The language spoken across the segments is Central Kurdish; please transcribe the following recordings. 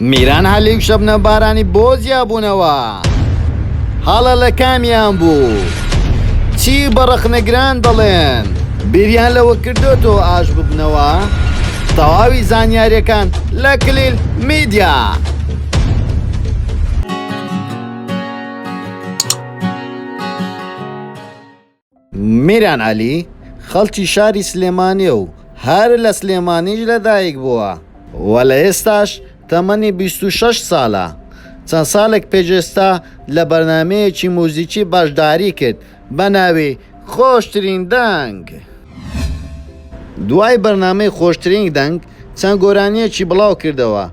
میران هەلێک شەبنە بارانی بۆ زیابوونەوە هەڵە لە کامیان بوو چی بەڕەخنەگران دەڵێن بیریان لەوە کردوێتەوە ئاش ببنەوە تەواوی زانیاریەکان لە کلیل میدیا. میران عەلی خەڵکی شاری سلێمانیە و هەر لە سلێمانیش لەدایک بووە و لە ئێستاش تەمەنی 26 ساڵە. چەند ساڵێک پێشێستا لە بەرنامەیەکی موزیکی بەشداری کرد بە ناوی خۆشترین دەنگ. دوای بەرنامەی خۆشترین دەنگ چەند گۆرانیەکی بڵاو کردەوە.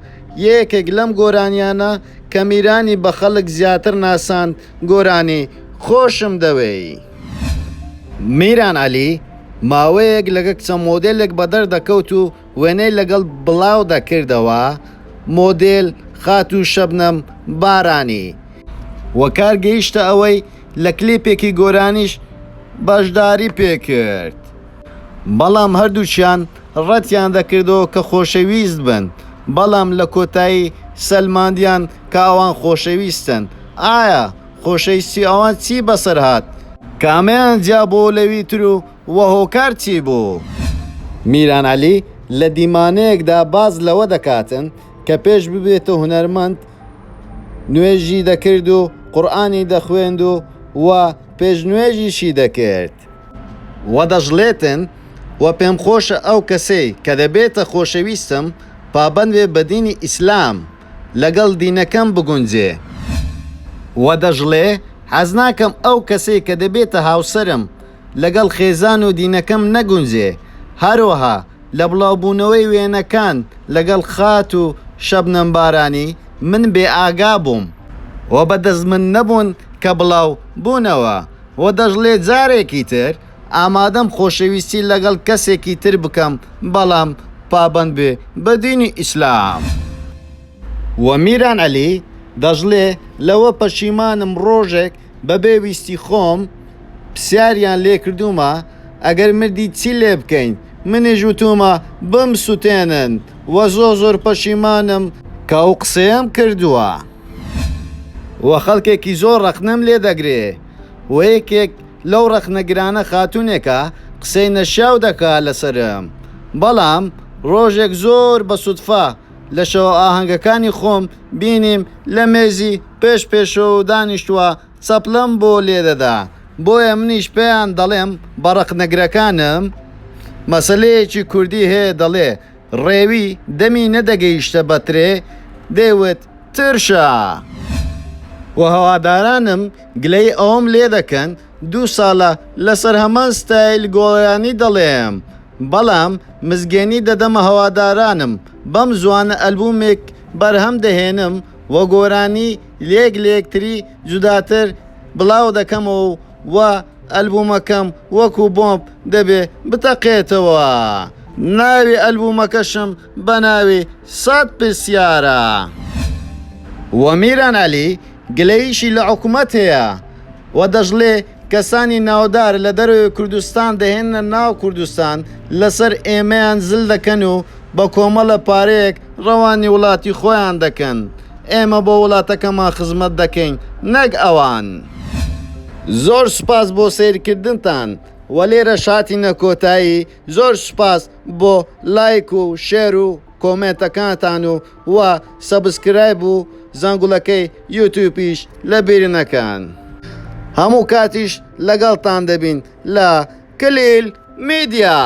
یەکێک لەم گۆرانیانە کە میرانی بە خەڵک زیاتر ناساند گۆرانی خۆشم دەوێی. میران عەلی ماوەیەک لەگە کچە مۆدێلێک بەدەر دەکەوت و وێنەی لەگەڵ بڵاو دەکردەوە مۆدێل خاتوو شەبنەم بارانی و کار گەیشتە ئەوەی لە کلیپێکی گۆرانیش بەشداری پێکرد. بەڵام هەردووچیان ڕەتیان دەکردەوە کە خۆشەویست بن، بەڵام لە کۆتایی سەلماندیان کە ئەوان خۆشەویستن. ئایا خۆشەویستی ئەوان چی بەسەر هات؟ کامیان جیا بۆ لەوی تر و وە هۆکار چی بوو؟ میران عەلی لە دیمانەیەکدا باز لەوە دەکاتن کە پێش ببێتە هونەرمەند نوێژی دەکرد و قورئانی دەخوێند و پێشنوێژیشی دەکرد و دەژڵێتن و پێم خۆشە ئەو کەسەی کە دەبێتە خۆشەویستم پابەند بێ بە دینی ئیسلام لەگەڵ دینەکەم بگونجێ و دەژڵێ حەز ناکەم ئەو کەسەی کە دەبێتە هاوسەرم لەگەڵ خێزان و دینەکەم نەگونجێ. هەروەها لە بڵاوبوونەوەی وێنەکان لەگەڵ خات و شەبنەم بارانی من بێ ئاگا بووم و بەدەست من نەبوون کە بڵاو بوونەوە و دەژڵێ جارێکی تر ئامادەم خۆشەویستی لەگەڵ کەسێکی تر بکەم بەڵام پابەند بێ بە دینی ئیسلام. و میران عەلی دەژڵێ لەوە پەشیمانم ڕۆژێک بەبێ ویستی خۆم پرسیاریان لێ کردومە ئەگەر مردی چی لێ بکەین منیش وتومە بم سوتێنن و زۆر پەشیمانم کە ئەو قسەیەم کردووە و خەڵکێکی زۆر ڕەخنەم لێ دەگرێ و یەکێک لەو ڕەخنەگرانە خاتوونێکە قسەی نەشیاو دەکا لەسرم. بەڵام ڕۆژێک زۆر بە سوودفە لە شەوە ئاهەنگەکانی خۆم بینیم لە مێزی پێشەوە دانیشتووە چەپلەم بۆ لێدەدا. بۆیە منیش پێیان دەڵێم بە ڕەخنەگرەکانم مەسەلەیەکی کوردی هەیە دەڵێ ڕێوی دەمی نەدەگەیشتە بەترێ دەیوت ترشە و هەوادارانم گلەی ئەوم لێ دەکەن 2 ساڵە لەسەر هەمان ستایل گۆڕانی دەڵێم. بەڵام مزگەنی دەدەمە هەوادارانم بەم زوانە ئەلبومێک بەرهەم دەهێنم و گۆرانی لێکتری جوداتر بڵاو دەکەمەوە و ئەلبومەکەم وەکو بۆمب دەبێ بتەقێتەوە. ناوی ئەلبومەکەشم بە ناوی 100 پرسیارە. و میران عەلی گلەییشی لە حکوومەت هەیە و دەژڵێ کەسانی ناودار لە دەروی کوردستان دەهێنە ناو کوردستان لەسەر ئێمەیان زل دەکەن و بە کۆمەڵە پارەیەک ڕەوانی وڵاتی خۆیان دەکەن. ئێمە بۆ وڵاتەکەمان خزمەت دەکەین نەک ئەوان. زۆر سوپاس بۆ سەیرکردنتان و لێرە شاتینە کۆتایی. زۆر سوپاس بۆ لایک و شێر و کۆمنتەکانتان و سەبسکرایب و زەنگوڵەکەی یوتیوبیش لە بیری نەکەن. هەموو کاتیش لەگەڵتان دەبین لە کلیل میدیا.